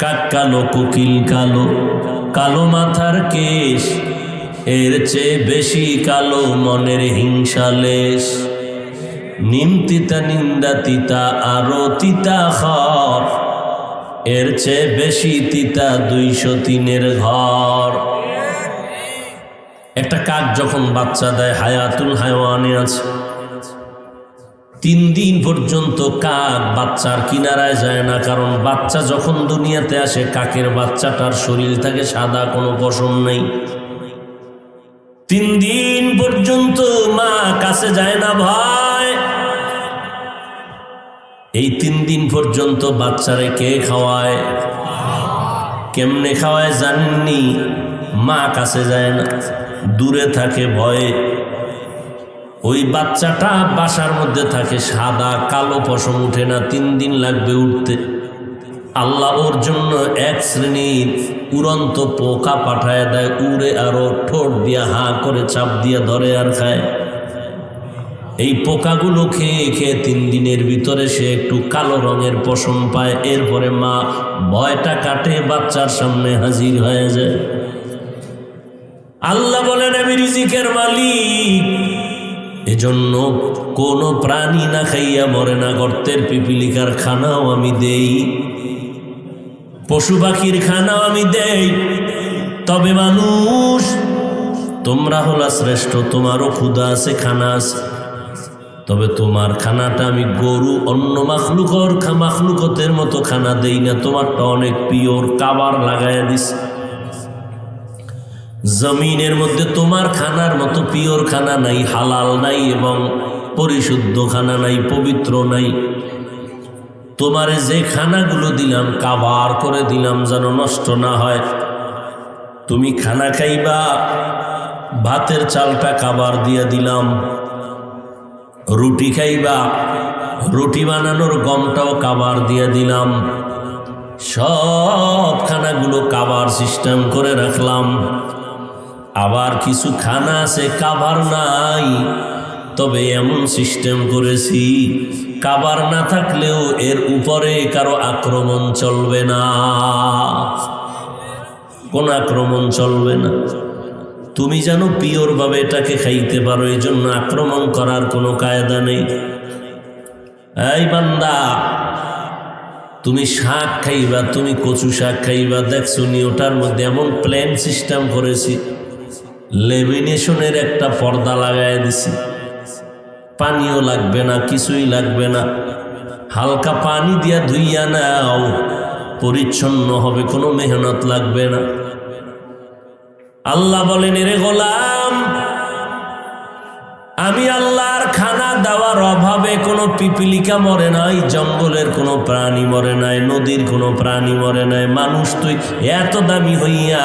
কাক কালো, কোকিল কালো, কালো মাথার কেশ, এর চেয়ে বেশি কালো মনের হিংসালেশ। নিম তিতা, নিন্দা তিতা, আরো তিতা খর, এর চেয়ে বেশি তিতা 203-এর ঘর। একটা কাক যখন বাচ্চা দেয়, হায়াতুল হায়ওয়ানে আছে, 3 দিন পর্যন্ত কাক বাচ্চার কিনারায় যায় না। কারণ বাচ্চা যখন দুনিয়াতে আসে, কাকের বাচ্চাটার শরীর থাকে সাদা, কোনো পশম নেই। 3 দিন পর্যন্ত মা কাছে যায় না ভয়। এই 3 দিন পর্যন্ত বাচ্চারে কে খাওয়ায়? কেমনে খাওয়ায় জানেননি? মা কাছে যায় না, দূরে থাকে ভয়ে। ওই বাচ্চাটা বাসার মধ্যে থাকে সাদা, কালো পশম উঠে না, 3 দিন লাগবে উঠতে। আল্লাহ ওর জন্য 1 শ্রেণীর উড়ন্ত পোকা পাঠায় দেয়, উড়ে আরো ঠোঁট দিয়া হা করে চাপ দিয়া ধরে আর খায়। এই পোকাগুলো খেয়ে খেয়ে 3 দিনের ভিতরে সে একটু কালো রঙের পশম পায়। এরপরে মা ভয়টা কাটে, বাচ্চার সামনে হাজির হয়ে যায়। আল্লাহ বলেন, আমি রিজিকের মালিক, এজন্য কোনো প্রাণী না খাইয়া মরে না। গর্তের পিপিলিকার খানাও আমি দেই, পশু পাখির খানাও আমি দেই। তবে মানুষ, তোমরা হলা শ্রেষ্ঠ, তোমারও ক্ষুধা আছে, খানা আছে। তবে তোমার খানাটা আমি গরু, অন্য মাখলুকতের মতো খানা দেই না। তোমারটা অনেক পিওর, কাবার লাগাইয়া দিস। জমিনের মধ্যে তোমার খানার মতো পিওর খানা নাই, হালাল নাই এবং পরিশুদ্ধ খানা নাই, পবিত্র নাই। তোমারে যে খানাগুলো দিলাম কাবার করে দিলাম, যেন নষ্ট না হয়। তুমি খানা খাইবা, ভাতের চালটা কাবার দিয়া দিলাম। রুটি খাইবা, রুটি বানানোর গমটাও কাবার দিয়া দিলাম। সব খানাগুলো কাবার সিস্টেম করে রাখলাম। আবার কিছু খানা আছে কাবার নাই, তবে এমন সিস্টেম করেছি কাবার না থাকলেও এর উপরে কারো আক্রমণ চলবে না, কোন আক্রমণ চলবে না। তুমি যেন পিওর ভাবে এটাকে খাইতে পারো, এই জন্য আক্রমণ করার কোনো কায়দা নেই। এই বান্দা, তুমি শাক খাইবা, তুমি কচু শাক খাইবা, দেখছো নি ওটার মধ্যে এমন প্ল্যান সিস্টেম করেছি, লেমিনেশনের একটা পর্দা লাগাই দিছি। পানিও লাগবে না, কিছুই লাগবে না, হালকা পানি দিয়া ধুইয়া নাও, পরিচ্ছন্ন হবে, কোনো মেহনত লাগবে না। আল্লাহ বলেন, এরে গোলাম, আমি আল্লাহর খানা দেওয়ার অভাবে কোনো পিপিলিকা মরে নাই, জঙ্গলের কোনো প্রাণী মরে নাই, নদীর কোনো প্রাণী মরে নাই। মানুষ তুই এত দামি হইয়া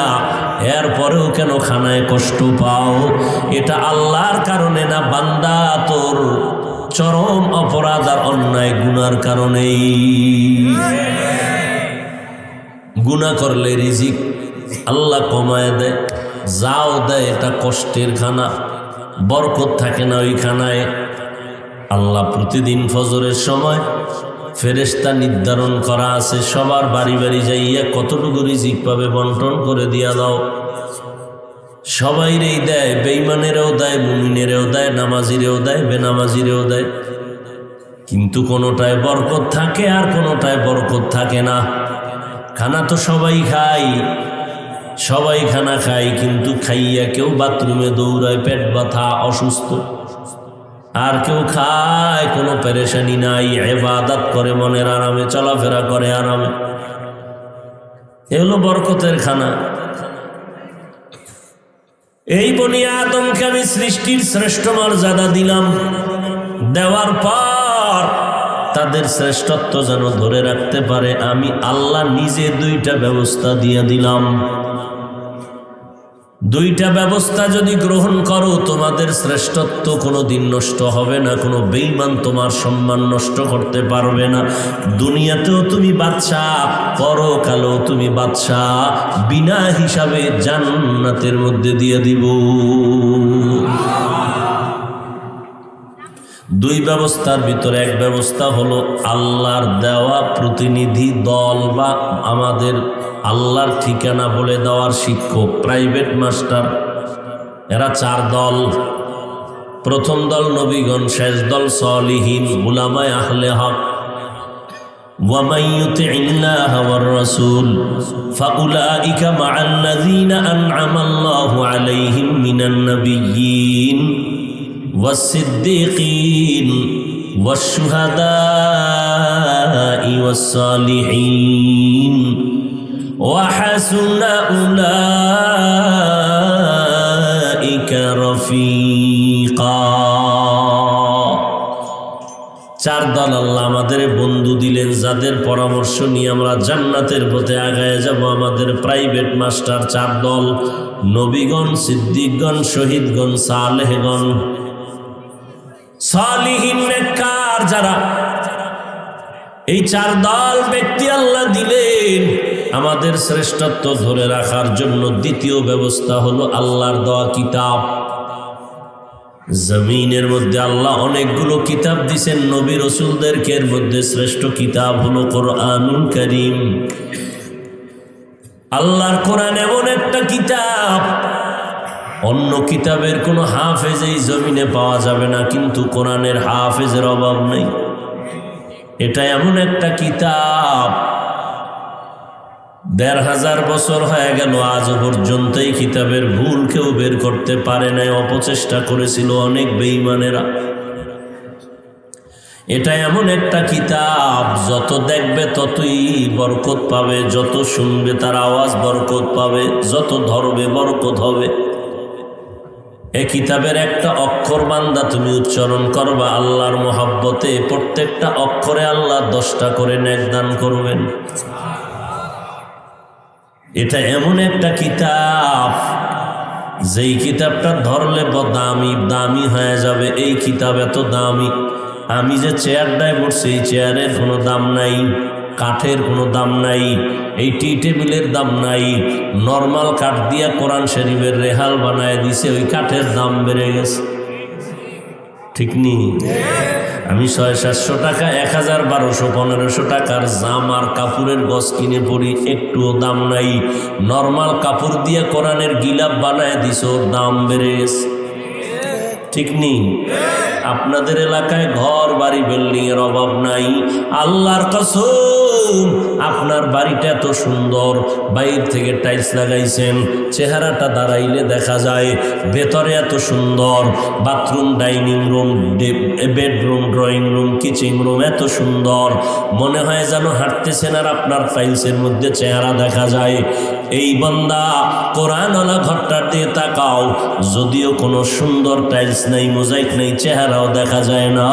এরপরেও কেন খানায় কষ্ট পাও? এটা আল্লাহর কারণে না, বান্দা তোর চরম অপরাধ আর অন্যায় গুনার কারণেই। গুনাহ করলে রিজিক আল্লাহ কমায় দেয়, যাও দেয়, এটা কষ্টের খানা, বরকত থাকে না ওই খানায়। আল্লাহ প্রতিদিন ফজরের সময় ফেরেশতা নির্ধারণ করা আছে, সবার বাড়ি বাড়ি যাইয়া কতটুকু রিজিক পাবে বন্টন করে দিয়া দাও। সবাইরেই দেয়, বেঈমানেরও দেয়, মুমিনেরও দেয়, নামাজিরেও দেয়, বেনামাজিরেও দেয়। কিন্তু কোনোটায় বরকত থাকে আর কোনোটায় বরকত থাকে না। খানা তো সবাই খায়, সবাই খানা খায়, কিন্তু খাইয়া কেউ বাথরুমে দৌড়ায়, পেট ব্যথা, অসুস্থ। আর কেউ খায়, কোনো পেরেশানি নাই, ইবাদত করে মনের আরামে, চলাফেরা করে আরামে। এগুলো বরকতের খানা। এই বনি আদমকে আমি সৃষ্টির শ্রেষ্ঠ মর্যাদা দিলাম, দেওয়ার পর তাদের শ্রেষ্ঠত্ব যেন ধরে রাখতে পারে আমি আল্লাহ নিজে 2টা ব্যবস্থা দিয়ে দিলাম। 2টা ব্যবস্থা যদি গ্রহণ করো, তোমাদের শ্রেষ্ঠত্ব কোনোদিন নষ্ট হবে না, কোনো বেঈমান তোমার সম্মান নষ্ট করতে পারবে না। দুনিয়াতেও তুমি বাদশাহ, পরকালেও তুমি বাদশাহ, বিনা হিসাবে জান্নাতের মধ্যে দিয়ে দিব। দুই ব্যবস্থার ভিতরে এক ব্যবস্থা হলো আল্লাহর দেওয়া প্রতিনিধি দল বা আমাদের আল্লাহর ঠিকানা বলে দেওয়ার শিক্ষক, প্রাইভেট মাস্টার। এরা চার দল। প্রথম দল নবীগণ, শেষ দল সলিহীন উলামায়ে আহলে হক। ومن يطع الله والرسول فأولئك مع الذين أنعم الله عليهم من النبيين والصديقين والشهداء والصالحين وحسن أولئك رفيقا। চার দল আল্লাহ আমাদের বন্ধু দিলেন, যাদের পরামর্শ নিয়ে আমরা জান্নাতের পথে আগায় যাব। আমাদের প্রাইভেট মাস্টার চার দল: নবীগণ, সিদ্দিকগণ, শহীদগণ, সালেহগণ। সালিহীন নেককার যারা, এই চার দল ব্যক্তি আল্লাহ দিলেন আমাদের শ্রেষ্ঠত্ব ধরে রাখার জন্য। দ্বিতীয় ব্যবস্থা হলো আল্লাহর দেওয়া কিতাব। জমিনের মধ্যে আল্লাহ অনেকগুলো কিতাব দিছেন নবী রসুলদেরকে, এর মধ্যে শ্রেষ্ঠ কিতাব হলো কোরআনুল কারীম। আল্লাহর কোরআন এমন একটা কিতাব, অন্য কিতাবের কোনো হাফেজ এই জমিনে পাওয়া যাবে না, কিন্তু কোরআনের হাফেজের অভাব নেই। এটা এমন একটা কিতাব, ১৫০০ বছর হয়ে গেল, আজও পর্যন্ত এই কিতাবের ভুল কেউ বের করতে পারে নাই। অপচেষ্টা করেছিল অনেক বেঈমানেরা। এটা এমন একটা কিতাব, যত দেখবে ততই বরকত পাবে, যত শুনবে তার আওয়াজ বরকত পাবে, যত ধরবে বরকত হবে। এই কিতাবের একটা অক্ষর বান্দা তুমি উচ্চারণ করবা আল্লাহর মহব্বতে, প্রত্যেকটা অক্ষরে আল্লাহ 10টা করে নেক দান করবেন। এটা এমন একটা কিতাব, যেই কিতাবটা ধরলে দামি দামি হয়ে যাবে। এই কিতাব এত দামি, আমি যে চেয়ারটায় বসছি এই চেয়ারের কোনো দাম নাই, কাঠের কোনো দাম নাই, এই টি টেবিলের দাম নাই। নর্মাল কাঠ দিয়া কোরআন শরীফের রেহাল বানায় দিছে, ওই কাঠের দাম বেড়ে গেছে। ঠিক নেই? আমি ৬০০-৭০০ টাকা, ১০০০, ১২০০, ১৫০০ টাকার জাম আর কাপড়ের গজ কিনে পড়ি, একটুও দাম নাই। নর্মাল কাপড় দিয়ে কোরআনের গিলাপ বানায় দিছে, ওর দাম বেড়ে গেছে। ঠিক নেই? আপনাদের এলাকায় ঘর বাড়ি বিল্ডিং এর অভাব নাই। আল্লাহর কসম, আপনার বাড়িটা এত সুন্দর, বাইরে থেকে টাইলস লাগাইছেন, চেহারাটা দাঁড়াইলে দেখা যায়। ভেতরে এত সুন্দর, bathroom, dining room, bedroom, drawing room, kitchen room এত সুন্দর, মনে হয় যেন হাঁটতেছেন আর আপনার টাইলসের মধ্যে চেহারা দেখা যায়। এই বান্দা, কোরআনওয়ালা ঘরটার দিয়ে তাকাও, যদিও কোনো সুন্দর টাইলস নাই, মোজাইক নাই, চেহারাও দেখা যায় না,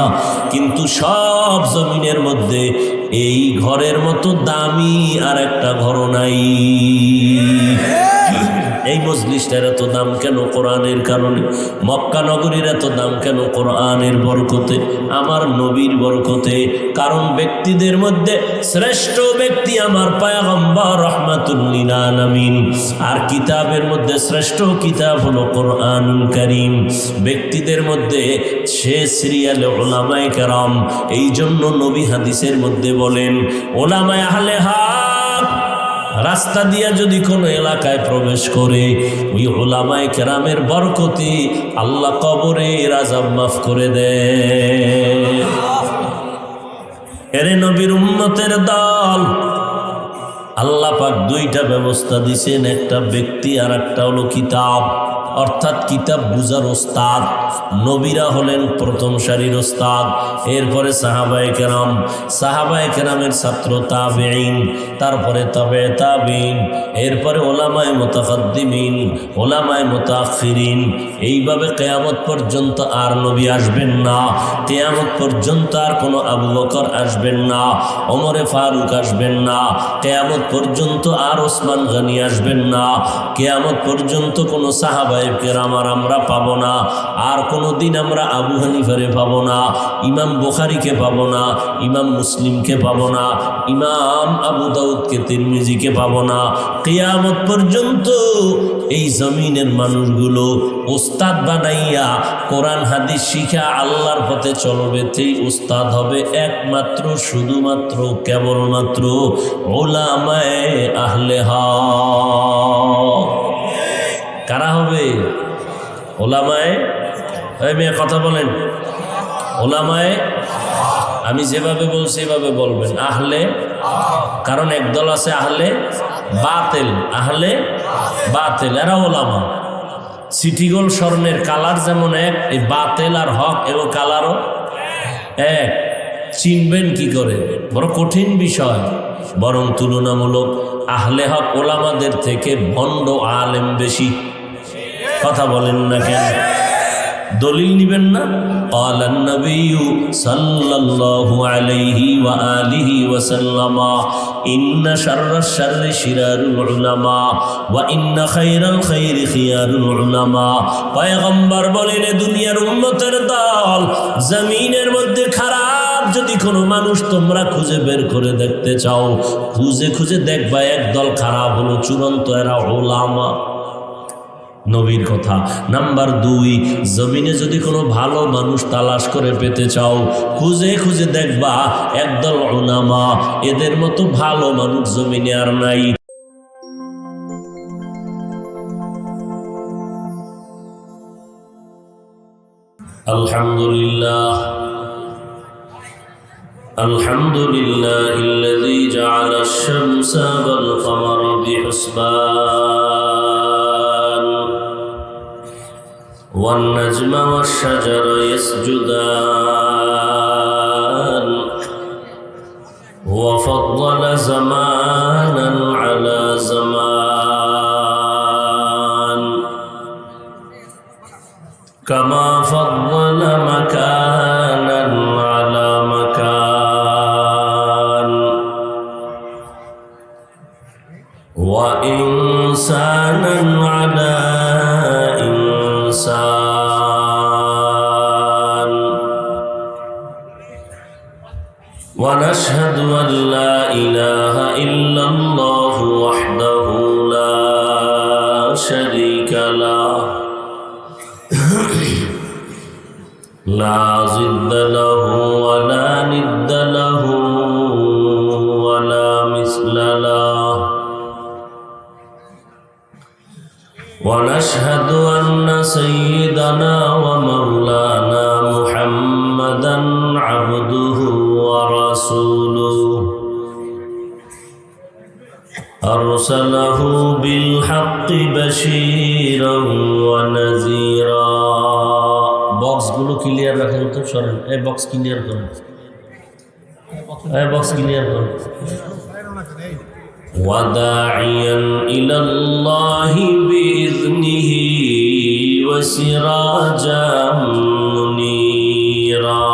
কিন্তু সব জমিনের মধ্যে এই ঘরের মতো দামি আর একটা ঘর নাই। এই মজলিসটার এত দাম কেন? কোরআনের কারণে। মক্কা নগরীর এত দাম কেন? কোরআনের বরকতে, আমার নবীর বরকতে। কারণ ব্যক্তিদের মধ্যে শ্রেষ্ঠ ব্যক্তি আমার পয়গম্বর রাহমাতুল লিল আলামিন, আর কিতাবের মধ্যে শ্রেষ্ঠ কিতাব হলো কোরআনুল কারীম। ব্যক্তিদের মধ্যে সে সিরিয়ালে উলামায়ে কেরাম। এই জন্য নবী হাদিসের মধ্যে বলেন, উলামায়ে আহলে হক রাস্তা দিয়া যদি কোনো এলাকায় প্রবেশ করে, ওই উলামায়ে কেরামের বরকতে আল্লাহ কবরের আযাব মাফ করে দেয়। এরে নবীর উম্মতের দল, আল্লাহ পাক দুইটা ব্যবস্থা দিছেন, একটা ব্যক্তি আর একটা হলো কিতাব। অর্থাৎ কিতাব বুঝার ওস্তাদ। নবীরা হলেন প্রথম সারির ওস্তাদ, এরপরে সাহাবায়ে কেরাম, সাহাবায়ে কেরামের ছাত্র তাবেঈন, তারপরে তাবে তাবেঈন, এরপরে ওলামায়ে মুতাকাদ্দিমিন, ওলামায়ে মুতাআখিরিন। এইভাবে কিয়ামত পর্যন্ত আর নবী আসবেন না, কিয়ামত পর্যন্ত আর কোনো আবু বকর আসবেন না, ওমরে ফারুক আসবেন না, কিয়ামত পর্যন্ত আর ওসমান গনি আসবেন না, কিয়ামত পর্যন্ত কোনো সাহাবায়ে সাহেব কেরাম আর আমরা পাবো না, আর কোনোদিন আমরা আবু হানিফারে পাবো না, ইমাম বুখারীকে পাবো না, ইমাম মুসলিমকে পাবো না, ইমাম আবু দাউদকে, তিরমিজিকে পাবো না। কিয়ামত পর্যন্ত এই জমিনের মানুষগুলো ওস্তাদ বানাইয়া কোরআন হাদিস শিখা আল্লাহর পথে চলবে। সেই ওস্তাদ হবে একমাত্র, শুধুমাত্র, কেবলমাত্র উলামায়ে আহলে হক। কারা হবে? উলামায়ে, এই মেয়ে কথা বলেন, উলামায়ে, আমি যেভাবে বলছি এভাবে বলবেন, আহলে। কারণ একদল আছে আহলে বাতিল, আহলে বাতিল, এরা ওলামা। সিটিগোল স্বর্ণের কালার যেমন এক, এই বাতিল আর হক এবং কালারও এক। চিনবেন কি করে? বড় কঠিন বিষয়। বরং তুলনামূলক আহলে হক ওলামাদের থেকে ভণ্ড আলেম বেশি। কথা বলেন না কেন? দলিল নিবেন না? قال النبي صلى الله عليه وآله وسلم إن شر الشر شرار العلماء وإن خير الخير خيار العلماء। পয়গম্বর বলেন, দুনিয়ার উম্মতের দল, জমিনের মধ্যে খারাপ যদি কোনো মানুষ তোমরা খুঁজে বের করে দেখতে চাও, খুঁজে খুঁজে দেখবা একদল খারাপ হলো চূড়ান্ত, এরা উলামা। নবীর কথা। নাম্বার 2, জমিনে যদি কোনো ভালো মানুষ তালাশ করে পেতে চাও, খুঁজে খুঁজে দেখবা একদল উলামা। এদের মতো ভালো মানুষ জমিনে আর নাই। আলহামদুলিল্লাহ, আলহামদুলিল্লাহিল্লাযী জাআলা আশ-শামসা ওয়াল কামারা বিহুসবান والنجم والشجر يسجدان وفضل زمانا على زمان كما فضل مكانا على مكان وإنسانا على ونشهد أن لا إله إلا الله وحده لا شريك له لا ضد له ولا ند له ولا مثل له ونشهد أن سيدنا ومولانا محمدا عبده ورسوله أرسله بالحق بشيرا ونذيرا। বক্সগুলো ক্লিয়ার রাখেন তো, সরেন, এই বক্স ক্লিয়ার করেন, এই বক্স ক্লিয়ার করেন। وداعيا إلى الله بإذنه وسراجا منيرا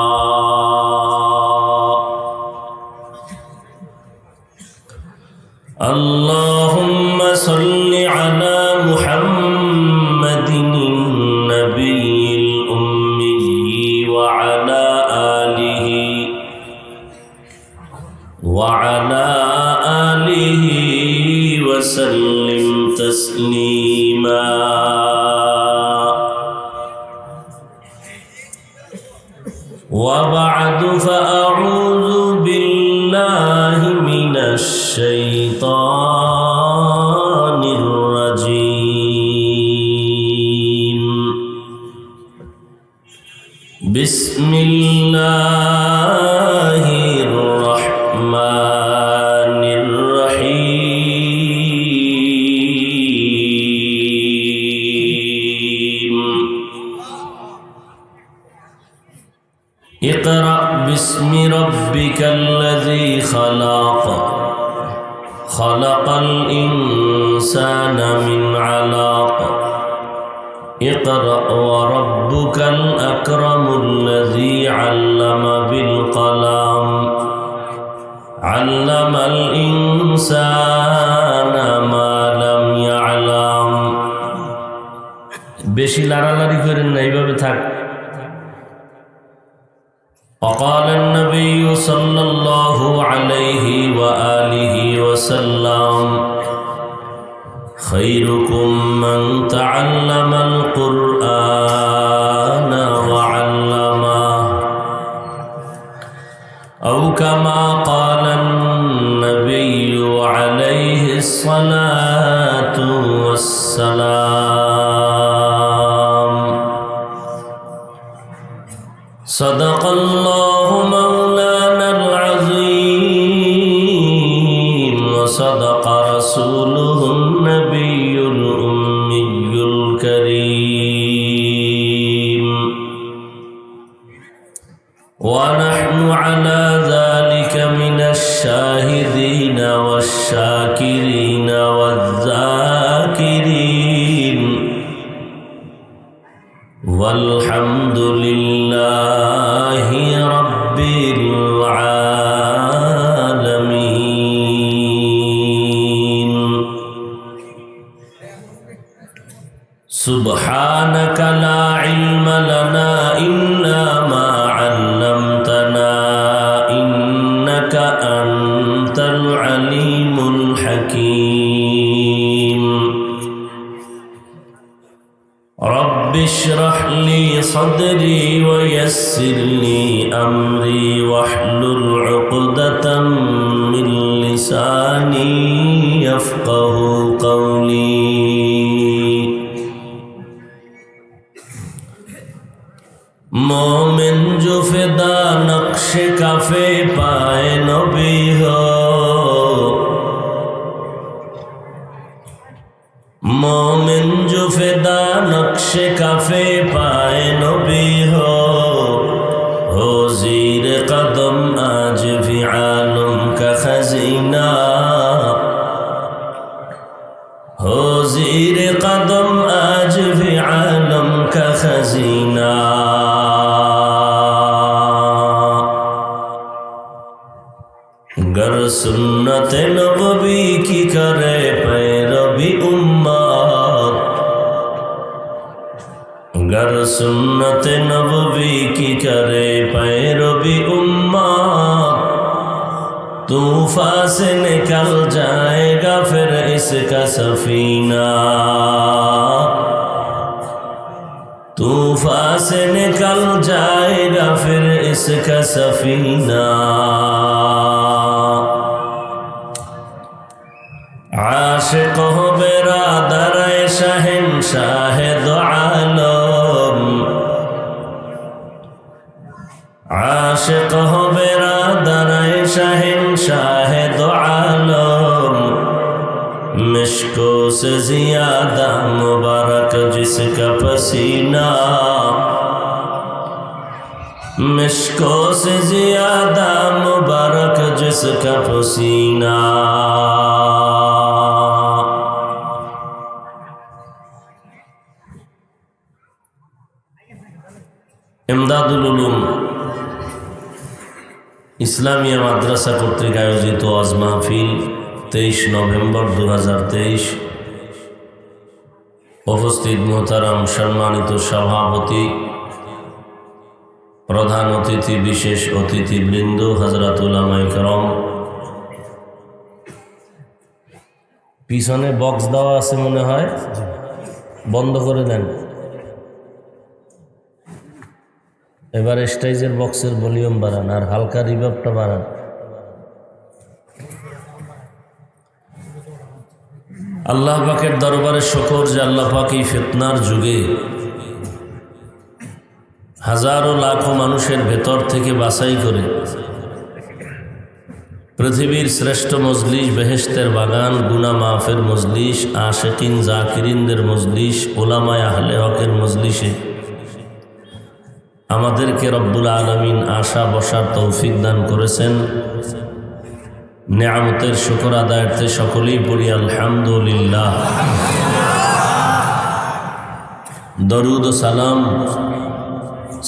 اللهم صل على محمد النبي الأمي وعلى آله وسلم تسليما وبعد فأعوذ بالله من الشيطان الرجيم بسم الله الرحمن الرحيم اقرأ باسم ربك الذي خلق خلق الإنسان من علق اقرأ وربك الأكرم الذي علم بالقلم علم الإنسان ما لم يعلم বেশি লাড়ালাড়ি করেন না, এইভাবে থাক। وقال النبي صلى الله عليه وآله وسلم خيركم من تعلم القرآن وعلمه أو كما قال النبي عليه الصلاة والسلام صدق الله مولانا العظيم وصدق رسوله النبي الأمي الكريم ونحن على ذلك من الشاهدين والشاكرين والذاكرين والحمد لله رب العالمين سبحانك لا علم لنا إلا ما علمتنا إنك أنت العليم الحكيم رب اشرح لي صدري ويسر لي أمري واحلل عقدة من لساني يفقه قولي मोमिन जो फिदा नक्श काफे पाए नबी हो मोमिन जो फिदा नक्श काफे पाए नबी हो जीर कदम आज भी आलम का खजीना हो जीर कदम आज भी आलम का खजीना गर सुन्नत नबवी की करे पैरवी उम्मत गर सुन्नत नबवी की करे पैरवी उम्मत तूफान से निकल जाएगा फिर इसका सफीना तूफान से निकल जाएगा फिर इसका सफीना आशिक हो बिरादर शहंशाह दो आलम आशिक हो बिरादर शहंशाह दो आलम मिश्को से ज्यादा मुबारक जिसका पसीना मिश्को से ज्यादा मुबारक जिसका पसीना इमदादुल उलूम इस्लामिया माद्रासा কর্তৃক আয়োজিত ওয়াজ মাহফিল 23 নভেম্বর 2023 উপস্থিত মোহতারাম সম্মানিত সভাপতি প্রধান অতিথি বিশেষ অতিথিবৃন্দ হযরত উলামায়ে কেরাম পিছনে বক্স দেওয়া আছে মনে হয় বন্ধ করে দেন এবার স্টেজের বক্সের ভলিউম বাড়ান আর হালকা রিভার্বটা বাড়ান আল্লাহ পাকের দরবারে শুকর যে আল্লাহ পাক এই ফিতনার যুগে হাজারো লাখো মানুষের ভেতর থেকে বাছাই করে পৃথিবীর শ্রেষ্ঠ মজলিস বেহেশতের বাগান গুনাহ মাফের মজলিস আশিকিন জাকিরিনদের মজলিস উলামায়ে আহলে হকের মজলিসে আমাদেরকে রব্বুল আলামিন আশা বসার তৌফিক দান করেছেন নেয়ামতের শুকর আদায়ার্থে সকলেই পড়ি আলহামদুলিল্লাহ দরুদ ও সালাম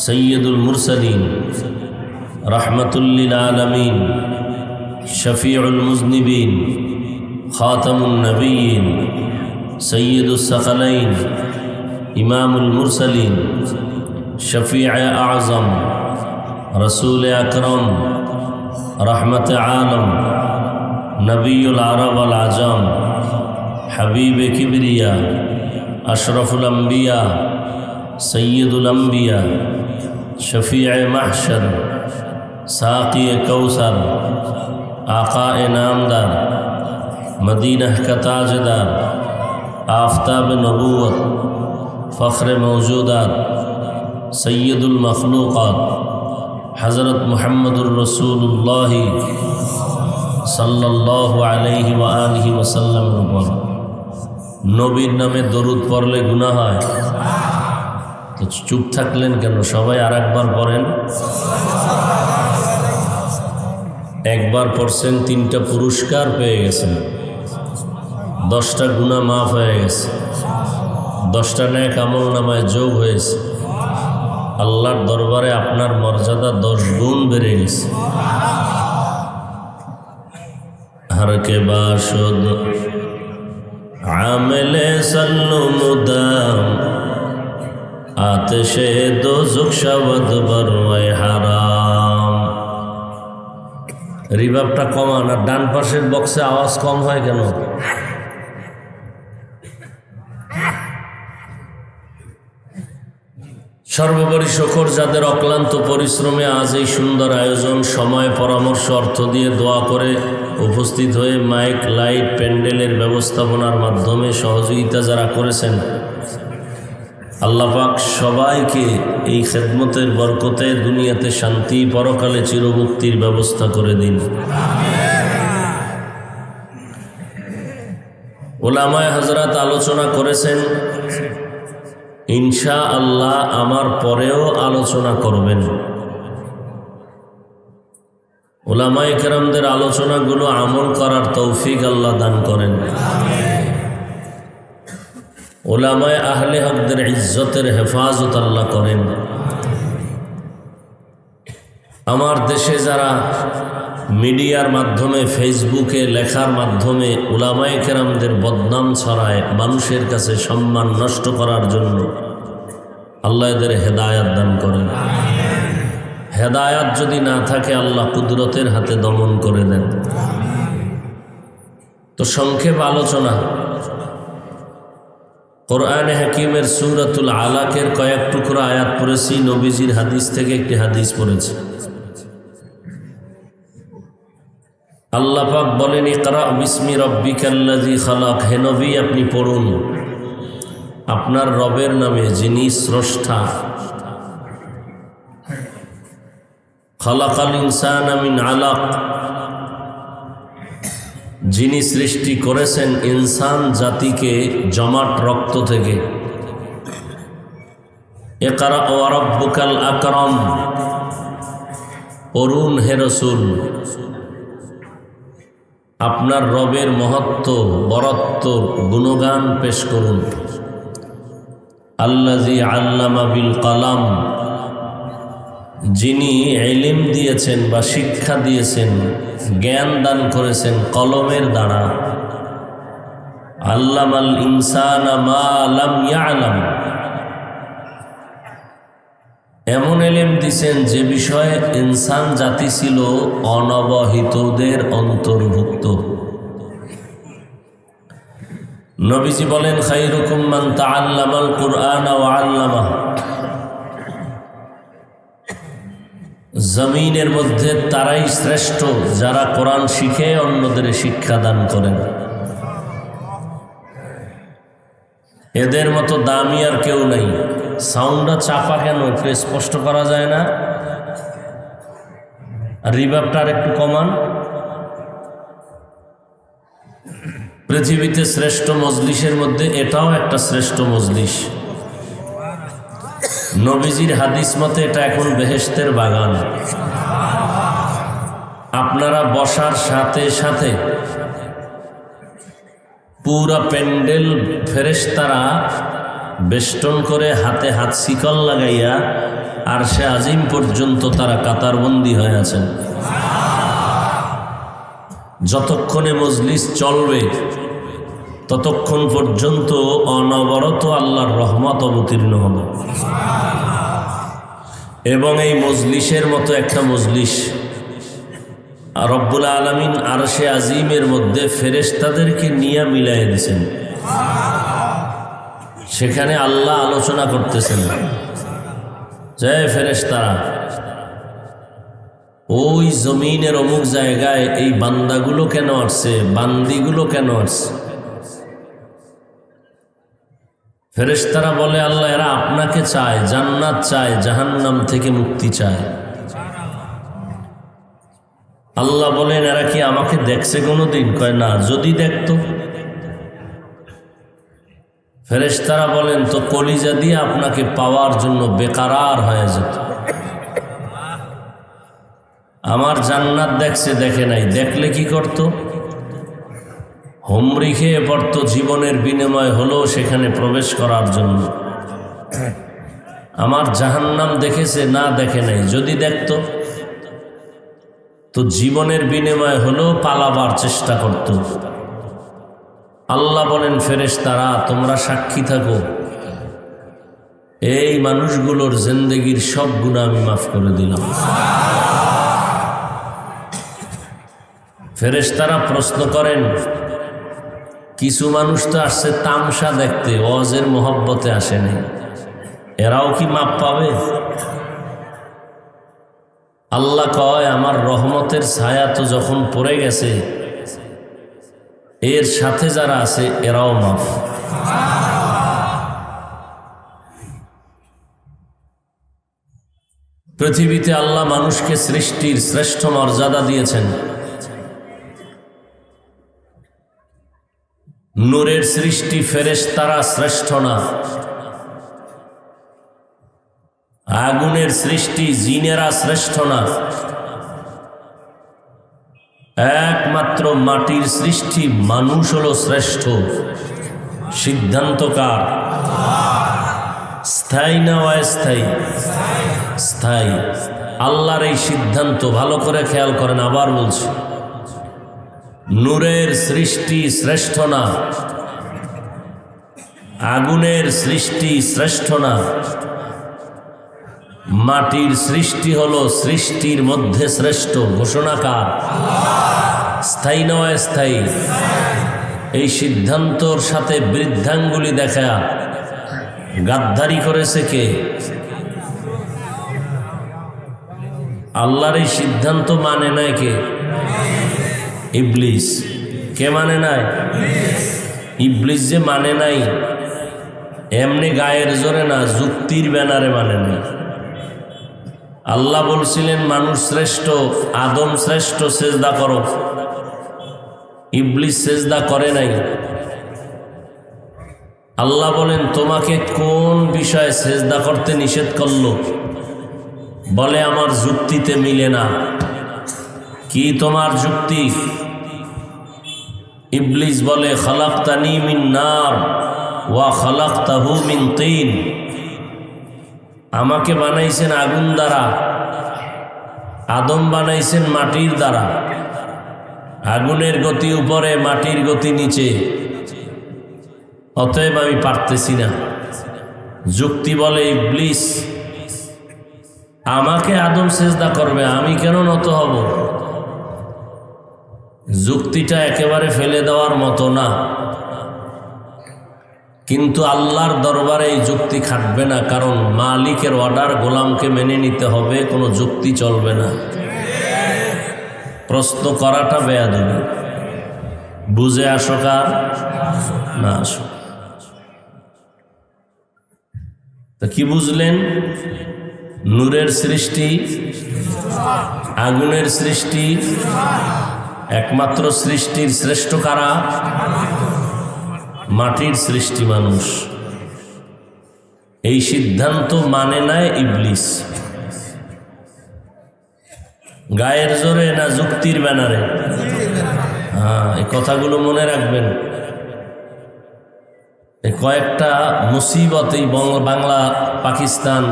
সৈয়দুল মুরসালিন রাহমাতুল লিল আলামিন শফিউল মুজনিবিন খাতামুন নবিয়্যিন সৈয়দুস সাকালাইন ইমামুল মুরসালিন, শফিয়ে আজম, রসুল আকরম, রহমতে আলম, নবীউল আরব আল আজম, হাবিবে কিবরিয়া, আশরফুল আম্বিয়া, সৈয়দুল আম্বিয়া, শফিয়ে মাহশর, সাকিয়ে কৌসর, आक़ाए नामदार, मदीना का ताजदार, आफ्ताब नबूवत, फ़ख्र मौजूदात, सैयदुल मखलूक़ात, हज़रत मुहम्मदुर रसूलुल्लाह सल्लल्लाहु अलैहि व आलिहि वसल्लम पर नबीर नामे दरूद पढ़ले गुनाह হয়। তো চুপ থাকলেন কেন? সবাই আরেকবার পড়েন। একবার পড়ছেন, 3টা পুরস্কার পেয়ে গেছেন, 10টা গুনাহ মাফ হয়ে গেছে, 10টা নেক আমল নামায় যোগ হয়েছে। আল্লাহর দরবারে আপনার মর্যাদা 10 গুণ বেড়ে গেছে। हर के बाशुद आमिले सल्लु मुदाम आतिशे दोज़ख शवद बरवाए हाराम। রিভাবটা কমান। আর ডান পাশের বক্সে আওয়াজ কম হয় কেন? সর্বোপরি শকর যাদের অক্লান্ত পরিশ্রমে আজ এই সুন্দর আয়োজন, সময়, পরামর্শ, অর্থ দিয়ে দোয়া করে উপস্থিত হয়ে মাইক, লাইট, প্যান্ডেলের ব্যবস্থাপনার মাধ্যমে সহযোগিতা যারা করেছেন, আল্লাহ পাক সবাইকে এই খেদমতের বরকতে দুনিয়াতে শান্তি, পরকালে চিরমুক্তির ব্যবস্থা করে দিন। উলামায়ে হযরত আলোচনা করেছেন, ইনশাআল্লাহ আমার পরেও আলোচনা করবেন। উলামায়ে কেরামদের আলোচনাগুলো আমল করার তৌফিক আল্লাহ দান করেন। উলামায়ে আহলে হকদের ইজ্জতের হেফাজত আল্লাহ করেন। আমার দেশে যারা মিডিয়ার মাধ্যমে, ফেসবুকে লেখার মাধ্যমে উলামায়ে কেরামদের বদনাম ছড়ায়, মানুষের কাছে সম্মান নষ্ট করার জন্য, আল্লাহ এদের হেদায়াত দান করেন। হেদায়াত যদি না থাকে আল্লাহ কুদরতের হাতে দমন করে দেন। তো সংক্ষেপ আলোচনা, কোরআনে হাকিমের সূরাতুল আলাকের কয়েক টুকরা আয়াত পড়েছি, নবীজির হাদিস থেকে একটি হাদিস পড়েছি। আল্লাহ পাক বলেন, ইকরা বিসমি রাব্বিকাল্লাযী খালাক। হে নবী, আপনি পড়ুন আপনার রবের নামে, যিনি স্রষ্টা। খালাকাল ইনসানা মিন আলাক, যিনি সৃষ্টি করেছেন ইনসান জাতিকে জমাট রক্ত থেকে। ইকরা ওয়া রাব্বুকাল আকরাম, পড়ুন হে রাসূল আপনার রবের মহত্ব, বরত্ব, গুণগান পেশ করুন। আল্লাযী আল্লামা বিল কলম, যিনি ইলম দিয়েছেন বা শিক্ষা দিয়েছেন, জ্ঞান দান করেছেন কলমের দ্বারা। আল্লামাল ইনসানা মা লাম ইয়ালাম, এমন ইলম দিয়েছেন যে বিষয়ে ইনসান জাতি ছিল অনবহিতদের অন্তর্ভুক্ত। নবীজি বলেন, খায়রুকুম মান তাআল্লামাল কুরআন ওয়া আল্লামাহ। জমিনের মধ্যে তারাই শ্রেষ্ঠ যারা কোরআন শিখে অন্যদের শিক্ষা দান করেন। এদের মতো দামি আর কেউ নাই। সাউন্ডটা চাপা কেন? একটু স্পষ্ট করা যায় না? আর রিভাবটা আর একটু কমান। পৃথিবীতে শ্রেষ্ঠ মজলিসের মধ্যে এটাও একটা শ্রেষ্ঠ মজলিস। নবীজির হাদিস মতে এটা এখন বেহেশতের বাগান। আপনারা বসার সাথে সাথে পুরা প্যান্ডেল ফেরেশতারা বেষ্টন করে, হাতে হাত শিকল লাগাইয়া আরশে আজিম পর্যন্ত তারা কাতারবন্দি হয়ে আছেন। যতক্ষণে মজলিস চলবে ততক্ষণ পর্যন্ত অনবরত আল্লাহর রহমত অবতীর্ণ হবে। এবং এই মজলিসের মতো একটা মজলিস রব্বুল আলামিন আরশে আজিমের মধ্যে ফেরেশতাদেরকে নিয়ে মিলাই দিয়েছেন। সেখানে আল্লাহ আলোচনা করতেছেন যে ফেরেশতারা ওই জমিনের অমুক জায়গায় এই বান্দাগুলো কেন আসছে, বান্দিগুলো কেন আসছে। ফেরেশতারা বলে আল্লাহ এরা আপনাকে চায়, জান্নাত চায়, জাহান্নাম থেকে মুক্তি চায়। আল্লাহ বলেন এরা কি আমাকে দেখছে কোনোদিন? কয় না। যদি দেখতো? ফেরেশতারা বলেন তো কলিজা দিয়ে আপনাকে পাওয়ার জন্য বেকারার হয়ে যেত। আমার জান্নাত দেখছে, দেখে নাই, দেখলে কি করত? হুমরি খেয়ে পড়তো, জীবনের বিনিময় হলো সেখানে প্রবেশ করার জন্য। আমার জাহান্নাম দেখেছে, না দেখে নাই, যদি দেখতো তো জীবনের বিনিময় হলো পালাবার চেষ্টা করত। আল্লাহ বলেন ফেরেশতারা তোমরা সাক্ষী থাকো, এই মানুষগুলোর জিন্দেগির সব গুনাহ আমি মাফ করে দিলাম। ফেরেশতারা প্রশ্ন করেন কিছু মানুষ তো আসছে তামসা দেখতে, ওয়াজের মহব্বতে আসে নাই, এরাও কি মাপ পাবে? আল্লাহ কয় আমার রহমতের ছায়া তো যখন পড়ে গেছে, এর সাথে যারা আছে এরাও মাফ। পৃথিবীতে আল্লাহ মানুষকে সৃষ্টির শ্রেষ্ঠ মর্যাদা দিয়েছেন। নূরের সৃষ্টি ফেরেশতারা শ্রেষ্ঠ না, আগুনের সৃষ্টি জিনেরা শ্রেষ্ঠ না, একমাত্র মাটির সৃষ্টি মানুষ হলো শ্রেষ্ঠ। সিদ্ধান্তকার স্থায়ী না অস্থায়ী? স্থায়ী। আল্লাহর এই সিদ্ধান্ত ভালো করে খেয়াল করেন, আবার বলছি, নূরের সৃষ্টি শ্রেষ্ঠ না, আগুনের সৃষ্টি শ্রেষ্ঠ না, মাটির সৃষ্টি হলো সৃষ্টির মধ্যে শ্রেষ্ঠ। ঘোষণাকার স্থায়ী না অস্থায়ী? এই সিদ্ধান্তর সাথে বৃদ্ধাঙ্গুলি দেখা গাদ্দারি করেছে কে? আল্লাহর এই সিদ্ধান্ত মানে নাই কে? ইবলিস। কে মানে নাই? ইবলিস যে মানে নাই এমনি গায়ের জোরে না, যুক্তির ব্যানারে মানে নাই। আল্লাহ বলছিলেন মানুষ শ্রেষ্ঠ, আদম শ্রেষ্ঠ, সেজদা করো। ইবলিস সেজদা করে নাই। আল্লাহ বলেন তোমাকে কোন বিষয়ে সেজদা করতে নিষেধ করলো? বলে আমার যুক্তিতে মিলে না। কি তোমার যুক্তি? ইবলিস বলে খালাকতানি মিন নার ওয়া খালাকতাহু মিন তিন। আমাকে বানাইছেন আগুন দ্বারা, আদম বানাইছেন মাটির দ্বারা। আগুনের গতি উপরে, মাটির গতি নিচে, অতএব আমি পারতেছি না। যুক্তি বলে ইবলিস আমাকে আদম সেজদা করবে, আমি কেন নত হব? যুক্তিটা একেবারে ফেলে দেওয়ার মতো না, কিন্তু আল্লাহর দরবারে এই যুক্তি খাটবে না, কারণ মালিকের অর্ডার গোলামকে মেনে নিতে হবে, কোনো যুক্তি চলবে না। প্রশ্ন করাটা বেয়াদবি। বুঝে আসো কার না আসো। তা কি বুঝলেন? নূরের সৃষ্টি, আগুনের সৃষ্টি, একমাত্র সৃষ্টির শ্রেষ্ঠ কারা? মাটির সৃষ্টি মানুষ। এই সিদ্ধান্ত মানে নাই ইবলিস। গায়ের জোরে না যুক্তির ব্যানারে? হ্যাঁ, এই কথাগুলো মনে রাখবেন। এই কয়েকটা মুসিবত এই বাংলা, পাকিস্তান,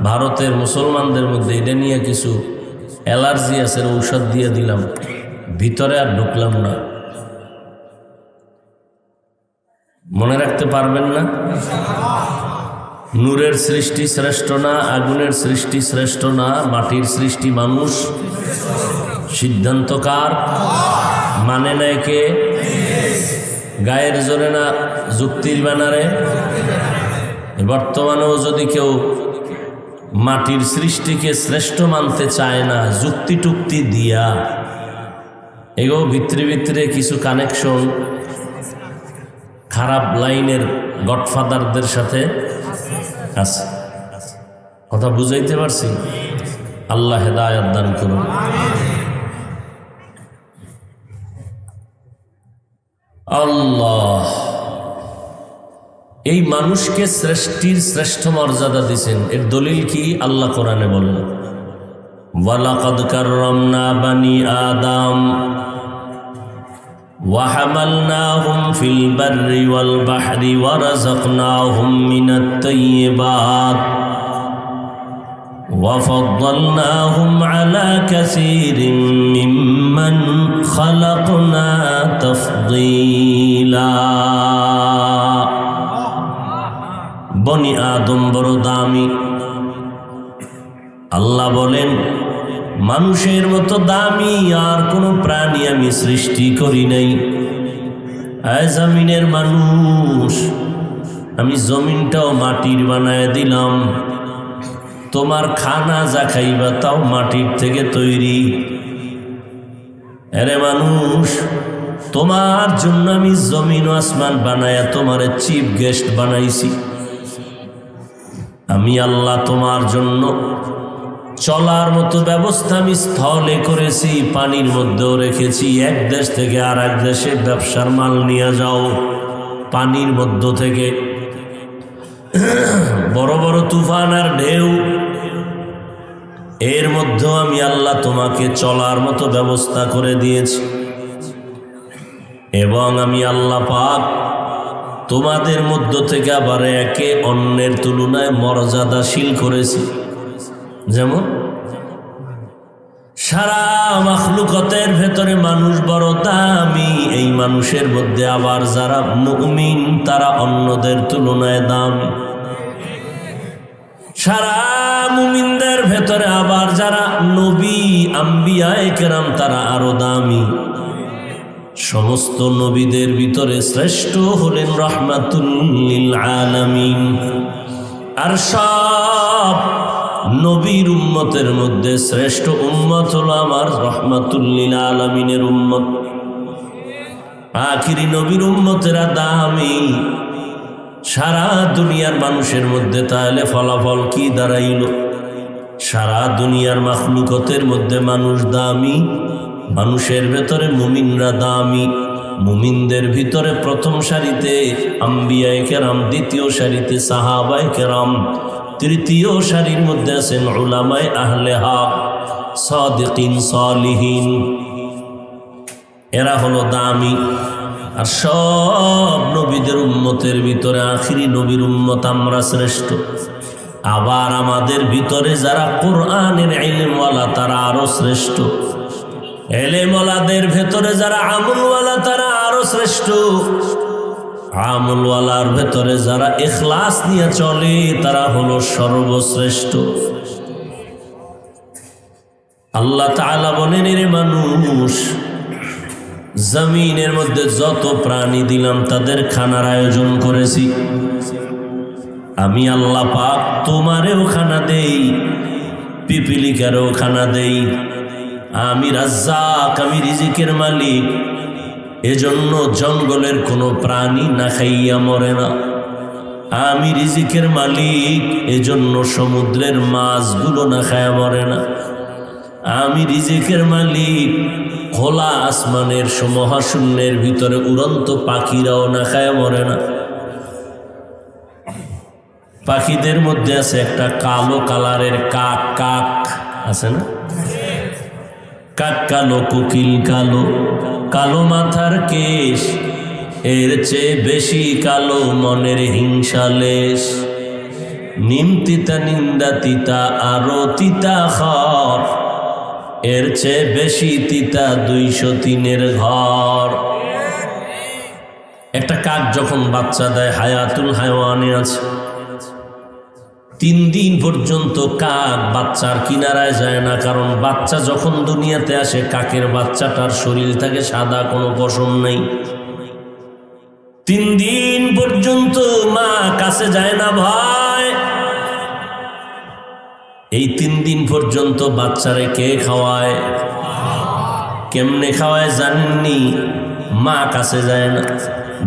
ভারতের মুসলমানদের মধ্যে এটা নিয়ে কিছু অ্যালার্জি আছে, ঔষধ দিয়ে দিলাম, ভিতরে আর ঢুকলাম না। মনে রাখতে পারবেন না? নূরের সৃষ্টি শ্রেষ্ঠ না, আগুনের সৃষ্টি শ্রেষ্ঠ না, মাটির সৃষ্টি মানুষ? সিদ্ধান্ত কার? মানে নেয় কে? গায়ের জোরে না যুক্তির ব্যানারে? বর্তমানেও যদি কেউ মাটির সৃষ্টিকে শ্রেষ্ঠ মানতে চায় না যুক্তি টুক্তি দিয়া, এগো ভিতরে ভিতরে কিছু কানেকশন খারাপ লাইনের গডফাদারদের সাথে আছে। কথা বুঝাইতে পারছি? আল্লাহ হেদায়েত দান করুন। আল্লাহ এই মানুষকে সৃষ্টির শ্রেষ্ঠ মর্যাদা দিয়েছেন, এর দলিল কি? আল্লাহ কোরআনে বলেন, ওয়ালাকাদ কাররামনা বানি আদম ওয়া হামালনাহুম ফিল বাররি ওয়াল বাহরি ওয়া রাযাকনাহুম মিনাত তাইয়্যিবাত ওয়া ফাদ্দালনাহুম আলা কাসীরিন মিম্মান খালাকনা তাফদীলা। বনি আদম বড় দামি। আল্লাহ বলেন মানুষের মতো দামি আর কোনো প্রাণী আমি সৃষ্টি করি নাই। জমিনের মানুষ, আমি জমিনটাও মাটির বানায় দিলাম, তোমার খানা যা খাইবা তাও মাটির থেকে তৈরি। আরে মানুষ, তোমার জন্য আমি জমিন ও আসমান বানায়া তোমার চিফ গেস্ট বানাইছি। আমি আল্লাহ তোমার জন্য চলার মতো ব্যবস্থা আমি স্থলে করেছি, পানির মধ্যেও রেখেছি। এক দেশ থেকে আর এক দেশে ব্যবসার মাল নিয়ে যাও পানির মধ্য থেকে। বড় বড় তুফান আর ঢেউ, এর মধ্যেও আমি আল্লাহ তোমাকে চলার মতো ব্যবস্থা করে দিয়েছি। এবং আমি আল্লাহ পাক তোমাদের মধ্য থেকে আবার একে অন্যের তুলনায় মর্যাদাশীল করেছি। যেমন সারা মাখলুকতের ভেতরে মানুষ বড় দামি, এই মানুষের মধ্যে আবার যারা মুমিন তারা অন্যদের তুলনায় দামি। সারা মুমিনদের ভেতরে আবার যারা নবী আম্বিয়ায়ে কেরাম তারা আরো দামি। সমস্ত নবীদের ভিতরে শ্রেষ্ঠ হলেন রাহমাতুল লিল আলামিন। আর সব নবীর উম্মতের মধ্যে শ্রেষ্ঠ উম্মত হলো আমার রাহমাতুল লিল আলামিনের উম্মত। আখিরি নবীর উম্মতেরা দামি। সারা দুনিয়ার মানুষের মধ্যে তাহলে ফলাফল কি দাঁড়াইল? সারা দুনিয়ার মাখলুকতের মধ্যে মানুষ দামি, মানুষের ভেতরে মুমিনরা দামি। মুমিনদের ভিতরে প্রথম সারিতে আম্বিয়ায়ে কেরাম, দ্বিতীয় সারিতে সাহাবায়ে কেরাম, তৃতীয় সারির মধ্যে আছেন উলামায়ে আহলে হক, সাদিকিন সালিহিন। এরা হলো দামি। আর সব নবীদের উম্মতের ভিতরে আখিরি নবীর উম্মত আমরা শ্রেষ্ঠ। আবার আমাদের ভিতরে যারা কোরআনের ইলমওয়ালা তারা আরো শ্রেষ্ঠ। এলেমওয়ালাদের ভেতরে যারা আমলওয়ালা তারা আরো শ্রেষ্ঠ। আমলওয়ালার ভেতরে যারা ইখলাস নিয়ে চলে তারা হলো সর্বশ্রেষ্ঠ। আল্লাহ তাআলা বলেন, এর মানুষ, জমিনের মধ্যে যত প্রাণী দিলাম তাদের খানার আয়োজন করেছি। আমি আল্লাহ পাক তোমারেও খানা দেই, পিপিলিকারও খানা দেই। আমি রাজ্জাক, আমি রিজিকের মালিক। এজন্য জঙ্গলের কোনো প্রাণী না খাইয়া মরে না। আমি রিজিকের মালিক, এজন্য সমুদ্রের মাছগুলো না খাইয়া মরে না। আমি রিজিকের মালিক, খোলা আসমানের মহাশূন্যের ভিতরে উড়ন্ত পাখিরাও না খাইয়া মরে না। পাখিদের মধ্যে আছে একটা কালো কালারের কাক, কাক আছে না? কাক কালো, কোকিল কালো, কালো মাথার কেশ, এর চেয়ে বেশি কালো মনের হিংসালেশ। নিম তিতা নিন্দা তিতা আরো তিতা খর, এর চেয়ে বেশি তিতা 203 ঘর। একটা কাক যখন বাচ্চা দেয় হায়াতুল হায়ওয়ানে আছে, 3 দিন পর্যন্ত কাক বাচ্চার কিনারায় যায় না, কারণ বাচ্চা যখন দুনিয়াতে আসে কাকের বাচ্চাটার শরীর থাকে সাদা, কোনো পশম নেই। 3 দিন পর্যন্ত মা কাছে যায় না ভাই। এই 3 দিন পর্যন্ত বাচ্চারে কে খাওয়ায়? কেমনে খাওয়ায় জানেননি? মা কাছে যায় না,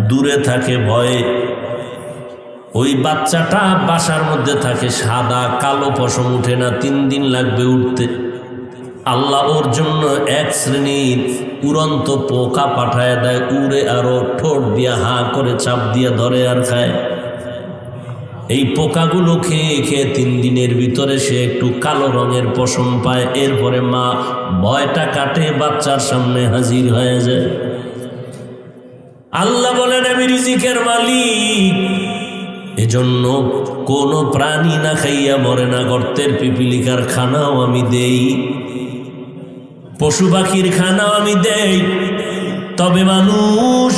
দূরে থাকে ভয়ে। ওই বাচ্চাটা বাসার মধ্যে থাকে সাদা, কালো পশম উঠে না, 3 দিন লাগবে উঠতে। আল্লাহ ওর জন্য এক শ্রেণীর উড়ন্ত পোকা পাঠায় দেয়, উড়ে আরো ঠোঁট দিয়া হা করে চাপ দিয়া ধরে আর খায়। এই পোকাগুলো খেয়ে খেয়ে 3 দিনের ভিতরে সে একটু কালো রঙের পশম পায়। এরপরে মা ভয়টা কাটে, বাচ্চার সামনে হাজির হয়ে যায়। আল্লাহ বলেন আমি রিজিকের মালিক, এজন্য কোনো প্রাণী না খাইয়া মরে না। গর্তের পিপিলিকার খানাও আমি দেই, পশু পাখির খানাও আমি দেই। তবে মানুষ,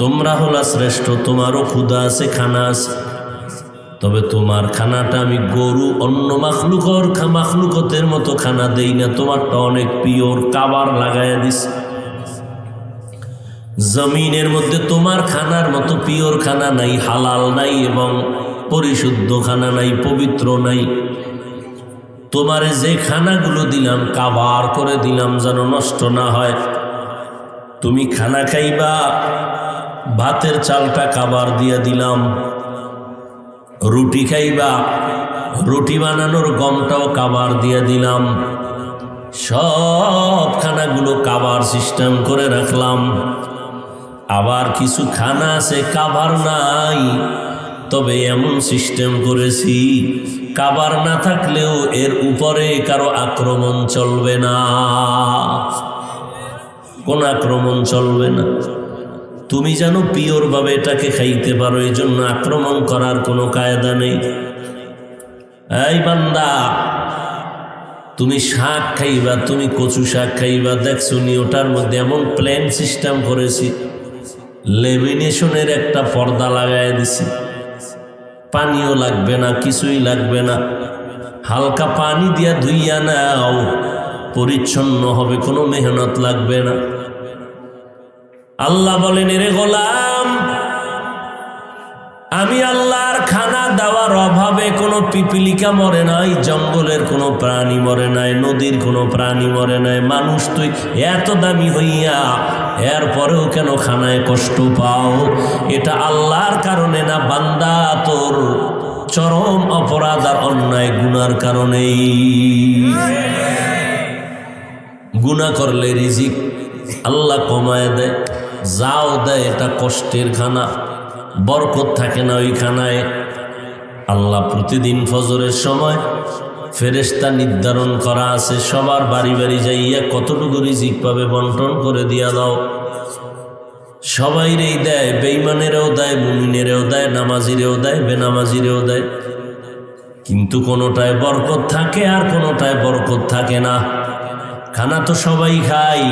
তোমরা হলা শ্রেষ্ঠ, তোমারও ক্ষুধা আছে, খানা আছে। তবে তোমার খানাটা আমি গরু অন্য মাখলুকতের মতো খানা দেই না, তোমারটা অনেক পিওর, কাবার লাগাইয়া দিস। জমিনের মধ্যে তোমার খানার মতো পিওর খানা নাই, হালাল নাই এবং পরিশুদ্ধ খানা নাই, পবিত্র নাই। তোমারে যে খানাগুলো দিলাম কাবার করে দিলাম যেন নষ্ট না হয়। তুমি খানা খাইবা, ভাতের চালটা কাবার দিয়ে দিলাম। রুটি খাইবা, রুটি বানানোর গমটাও কাবার দিয়ে দিলাম। সব খানাগুলো কাবার সিস্টেম করে রাখলাম। আবার কিছু খানা আছে কাবার নাই, তবে এমন সিস্টেম করেছি কাবার না থাকলেও এর উপরে কারো আক্রমণ চলবে না, কোন আক্রমণ চলবে না। তুমি যেন পিওর ভাবে এটাকে খাইতে পারো, এই জন্য আক্রমণ করার কোনো কায়দা নেই। এই বান্দা, তুমি শাক খাইবা, তুমি কচু শাক খাইবা, দেখছো নি ওটার মধ্যে এমন প্ল্যান সিস্টেম করেছি, লেমিনেশনের একটা পর্দা লাগাই দিছি। পানিও লাগবে না, কিছুই লাগবে না, হালকা পানি দিয়া ধুইয়া নাও, পরিচ্ছন্ন হবে, কোনো মেহনত লাগবে না। আল্লাহ বলেন এরে গোলাম, আমি আল্লাহর খানা দেওয়ার অভাবে কোনো পিপিলিকা মরে নাই, জঙ্গলের কোনো প্রাণী মরে নাই, নদীর কোনো প্রাণী মরে নাই। মানুষ তুই এত দামি হইয়া এরপরেও কেন খানায় কষ্ট পাও? এটা আল্লাহর কারণে না, বান্দা তোর চরম অপরাধ আর অন্যায় গুনার কারণেই। গুনাহ করলে রিজিক আল্লাহ কমায় দেয়, যাও দেয়, এটা কষ্টের খানা, বরকত থাকে না ওই খানায়। আল্লাহ প্রতিদিন ফজরের সময় ফেরেশতা নির্ধারণ করা আছে, সবার বাড়ি বাড়ি যাইয়া কতটুকু রিজিক পাবে বন্টন করে দিয়া দাও। সবাইরেই দেয়, বেঈমানেরও দেয়, মুমিনেরও দেয়, নামাজিরেও দেয়, বেনামাজিরেও দেয়। কিন্তু কোনোটায় বরকত থাকে আর কোনোটায় বরকত থাকে না। খানা তো সবাই খায়,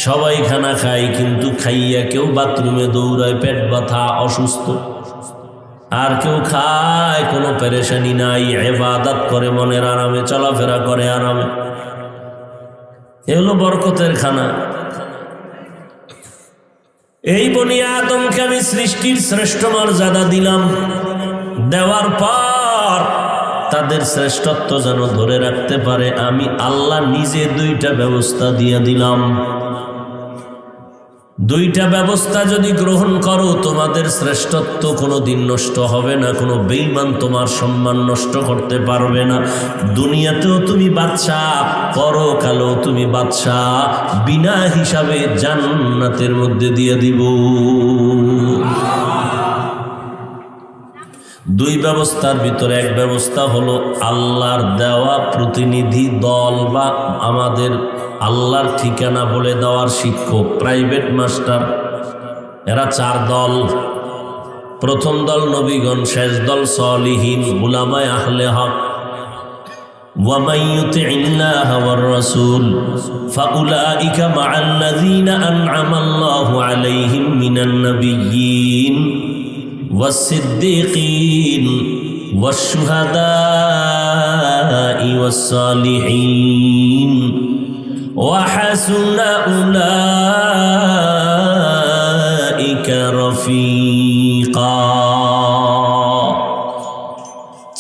সবাই খানা খায়, কিন্তু খাইয়া কেউ বাথরুমে দৌড়ায়, পেট ব্যথা, অসুস্থ। আর কেউ খায়, কোনো পেরেশানি নাই, ইবাদত করে মনের আরামে, চলাফেরা করে আরামে। এ হলো বরকতের খানা। এই বনি আদমকে আমি সৃষ্টির শ্রেষ্ঠ মর্যাদা দিলাম, দেওয়ার পর তাদের শ্রেষ্ঠত্ব যেন ধরে রাখতে পারে আমি আল্লাহ নিজে 2টা ব্যবস্থা দিয়ে দিলাম। 2টা ব্যবস্থা যদি গ্রহণ করো, তোমাদের শ্রেষ্ঠত্ব কোনোদিন নষ্ট হবে না, কোনো বেঈমান তোমার সম্মান নষ্ট করতে পারবে না। দুনিয়াতেও তুমি বাদশা, পরকালেও তুমি বাদশা, বিনা হিসাবে জান্নাতের মধ্যে দিয়ে দিব। 2 ব্যবস্থার ভিতরে এক ব্যবস্থা হলো আল্লাহর দেওয়া প্রতিনিধি দল বা আমাদের আল্লাহর ঠিকানা বলে দেওয়ার শিক্ষক, প্রাইভেট মাস্টার। এরা 4 দল। প্রথম দল নবীগণ, শেষ দল সলিহীন, উলামায়ে আহলে হক। ومن يطع الله والرسول فأولئك مع الذين أنعم الله عليهم من النبيين والصديقين والشهداء والصالحين وحسن أولئك رفيقا।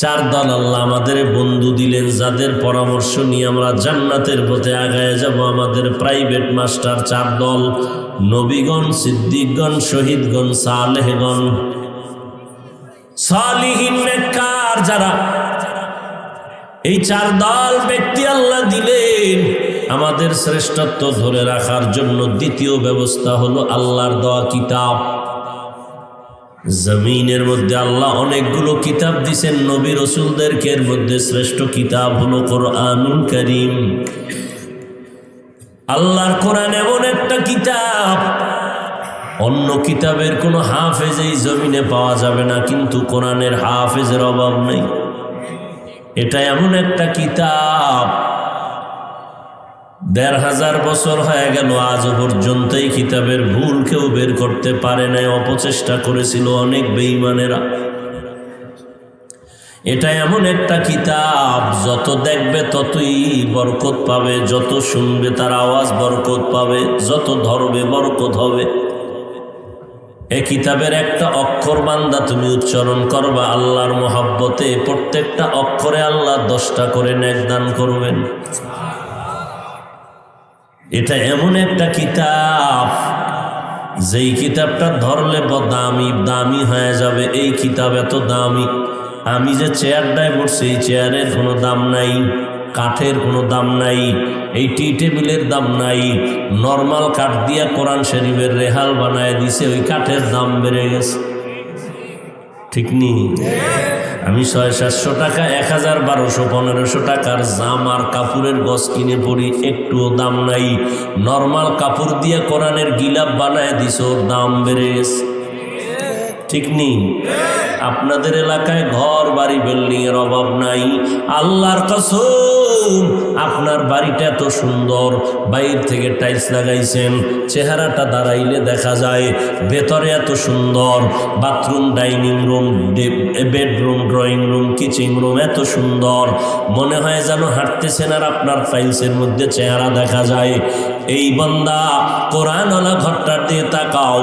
চার দল আল্লাহ আমাদের বন্ধু দিলেন, যাদের পরামর্শ নিয়ে আমরা জান্নাতের পথে আগায় যাব। আমাদের প্রাইভেট মাস্টার চার দল: নবীগণ, সিদ্দিকগণ, শহীদগণ, সালেহগণ। সালিহিন নেককার যারা, এই চার দল ব্যক্তি আল্লাহ দিলেন আমাদের শ্রেষ্ঠত্ব ধরে রাখার জন্য। দ্বিতীয় ব্যবস্থা হলো আল্লাহর দেওয়া কিতাব। জমিনের মধ্যে আল্লাহ অনেকগুলো কিতাব দিয়েছেন নবী রাসূলদেরকে, এর মধ্যে শ্রেষ্ঠ কিতাব হলো কোরআনুল কারীম। আল্লাহর কোরআন এমন একটা কিতাব, অন্য কিতাবের কোনো হাফেজ এই জমিনে পাওয়া যাবে না, কিন্তু কোরআনের হাফেজের অভাব নেই। এটা এমন একটা কিতাব, ১৫০০ বছর হয়ে গেল, আজও পর্যন্ত এই কিতাবের ভুল কেউ বের করতে পারে নাই। অপচেষ্টা করেছিল অনেক বেঈমানেরা। এটা এমন একটা কিতাব, যত দেখবে ততই বরকত পাবে, যত শুনবে তার আওয়াজ বরকত পাবে, যত ধরবে বরকত হবে। এই কিতাবের একটা অক্ষর বান্দা তুমি উচ্চারণ করবা আল্লাহর মহব্বতে, প্রত্যেকটা অক্ষরে আল্লাহ 10টা করে নেক দান করবেন। এটা এমন একটা কিতাব, যেই কিতাবটা ধরলে দামি দামি হয়ে যাবে। এই কিতাব এত দামি, আমি যে চেয়ারটায় বসছি এই চেয়ারের কোনো দাম নাই, কাঠের কোনো দাম নাই, এই টি টেবিলের দাম নাই। নর্মাল কাঠ দিয়া কোরআন শরীফের রেহাল বানায় দিছে, ওই কাঠের দাম বেড়ে গেছে। ঠিক নেই? আমি ৬০০-৭০০ টাকা, ১০০০, ১২০০, ১৫০০ টাকার জামার কাপড়ের গজ কিনে পড়ি, একটুও দাম নাই। নর্মাল কাপড় দিয়ে কোরআনের গিলাপ বানায় দিছে, ওর দাম বেড়ে গেছে। ঠিক নেই? আপনাদের এলাকায় ঘর বাড়ি বিল্ডিং এর অভাব নাই। আল্লাহর কসম, আপনার বাড়িটা এত সুন্দর, বাইরে থেকে টাইলস লাগাইছেন, চেহারাটা দাঁড়াইলে দেখা যায়। ভেতরে এত সুন্দর, bathroom, dining room, bedroom, drawing room, kitchen room এত সুন্দর, মনে হয় যেন হাঁটতেছেন আর আপনার টাইলসের মধ্যে চেহারা দেখা যায়। এই বান্দা, কোরআনওয়ালা ঘরটার দিয়ে তাকাও,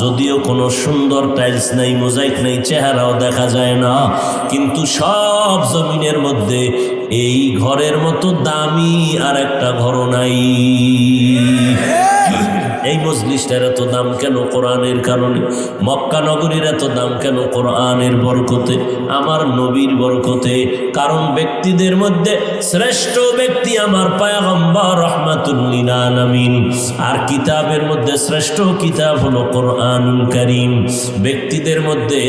যদিও কোনো সুন্দর টাইলস নাই, মোজাইক নাই, চেহারাও দেখা যায় না, কিন্তু সব জমিনের মধ্যে এই ঘরের মতো দামি আর একটা ঘর নাই। এই মজলিসটার এত দাম কেন? কোরআনের কারণে। মক্কা নগরীর এত দাম কেন? কোরআনের বরকতে, আমার নবীর বরকতে। কারণ ব্যক্তিদের মধ্যে শ্রেষ্ঠ ব্যক্তি আমার পয়গম্বর রাহমাতুল লিল আলামিন, আর কিতাবের মধ্যে শ্রেষ্ঠ কিতাব হলো কোরআনুল কারীম। ব্যক্তিদের মধ্যে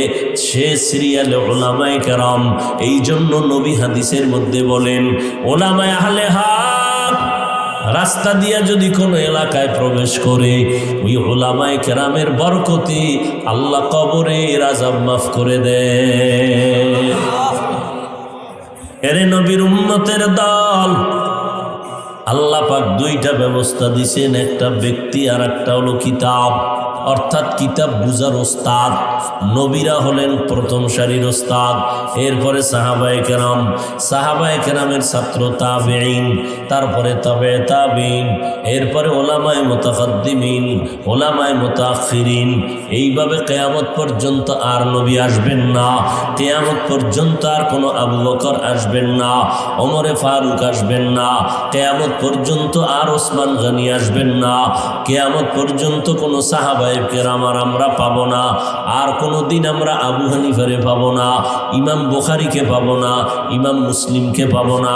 সে সিরিয়ালে উলামায়ে কেরাম। এই জন্য নবী হাদিসের মধ্যে বলেন, উলামায়ে আহলে হক রাস্তা দিয়া যদি কোনো এলাকায় প্রবেশ করে, ওই উলামায়ে কেরামের বরকতে আল্লাহ কবরের আযাব মাফ করে দেয়। এরে নবীর উম্মতের দল, আল্লাহ পাক দুইটা ব্যবস্থা দিয়েছেন, একটা ব্যক্তি আর একটা হলো কিতাব। অর্থাৎ কিতাব বুঝার ওস্তাদ। নবীরা হলেন প্রথম সারির ওস্তাদ, এরপরে সাহাবায়ে কেরাম, সাহাবায়ে কেরামের ছাত্র তাবেঈন, তারপরে তাবে তাবেঈন, এরপরে ওলামায়ে মুতাকাদ্দিমিন, ওলামায়ে মুতাআখিরিন। এইভাবে কিয়ামত পর্যন্ত আর নবী আসবেন না, কিয়ামত পর্যন্ত আর কোনো আবু বকর আসবেন না, ওমরে ফারুক আসবেন না, কিয়ামত পর্যন্ত আর ওসমান গনি আসবেন না, কিয়ামত পর্যন্ত কোনো সাহাবায়ে কেরাম আর আমরা পাবো না। আর কোনো দিন আমরা আবু হানিফারে পাবো না, ইমাম বুখারীকে পাবো না, ইমাম মুসলিমকে পাবো না,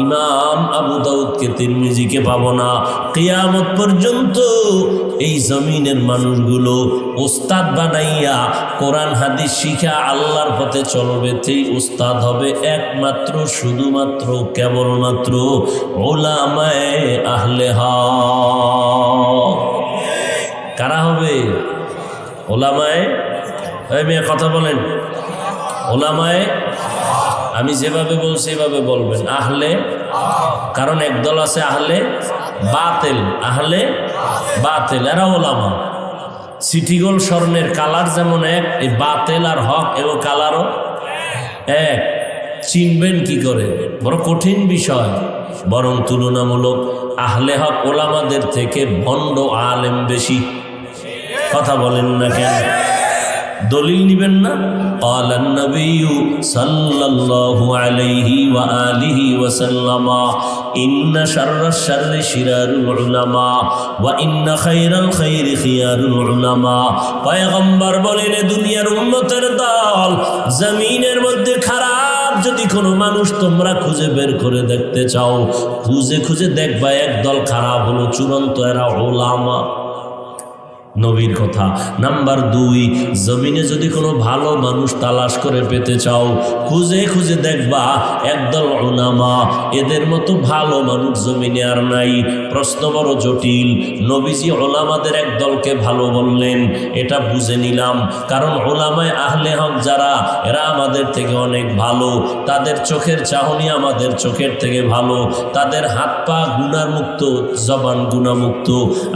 ইমাম আবু দাউদকে, তিরমিজিকে পাবো না। কিয়ামত পর্যন্ত এই জমিনের মানুষগুলো ওস্তাদ বানাইয়া কোরআন হাদিস শিখা আল্লাহর পথে চলবে। সেই ওস্তাদ হবে একমাত্র, শুধুমাত্র, কেবলমাত্র উলামায়ে আহলে হক। কারা হবে? ওলামায়ে, এই মেয়ে কথা বলেন, ওলামায়ে আমি যেভাবে বলছি এভাবে বলবেন, আহলে, কারণ একদল আছে আহলে বাতিল, আহলে বাতিল, এরা ওলামা। সিটিগোল স্বর্ণের কালার যেমন এক, এই বাতিল আর হক এবং কালারও এক। চিনবেন কি করে? বড় কঠিন বিষয়। বরং তুলনামূলক আহলে হক ওলামাদের থেকে ভণ্ড আলেম বেশি। কথা বলেন না কেন? দলিল নিবেন না? قال النبي صلى الله عليه وآله وسلم إن شر الشر شرار العلماء وإن خير الخير خيار العلماء। পয়গম্বর বলেন, দুনিয়ার উম্মতের দল, জমিনের মধ্যে খারাপ যদি কোনো মানুষ তোমরা খুঁজে বের করে দেখতে চাও, খুঁজে খুঁজে দেখবা একদল খারাপ হলো চূড়ান্ত, এরা ওলামা। নবীর কথা। নাম্বার 2, জমিনে যদি কোনো ভালো মানুষ তালাশ করে পেতে চাও, খুঁজে খুঁজে দেখবা একদল উলামা। এদের মতো ভালো মানুষ জমিনে আর নাই। প্রশ্ন বড় জটিল। নবীজি উলামাদের একদলকে ভালো বললেন, এটা বুঝে নিলাম, কারণ উলামায়ে আহলে হক যারা, এরা আমাদের থেকে অনেক ভালো। তাদের চোখের চাহনি আমাদের চোখের থেকে ভালো। তাদের হাত পা গুনাহ মুক্ত, জবান গুনাহ মুক্ত।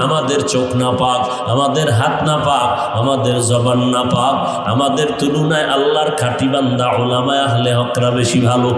আমাদের চোখ না পাক, আমাদের হাত না পাক, আমাদের জবান না পাক। আমাদের তুলনায় আল্লাহর খাঁটি বান্দা উলামায়ে আহলে হকরা বেশি ভালো।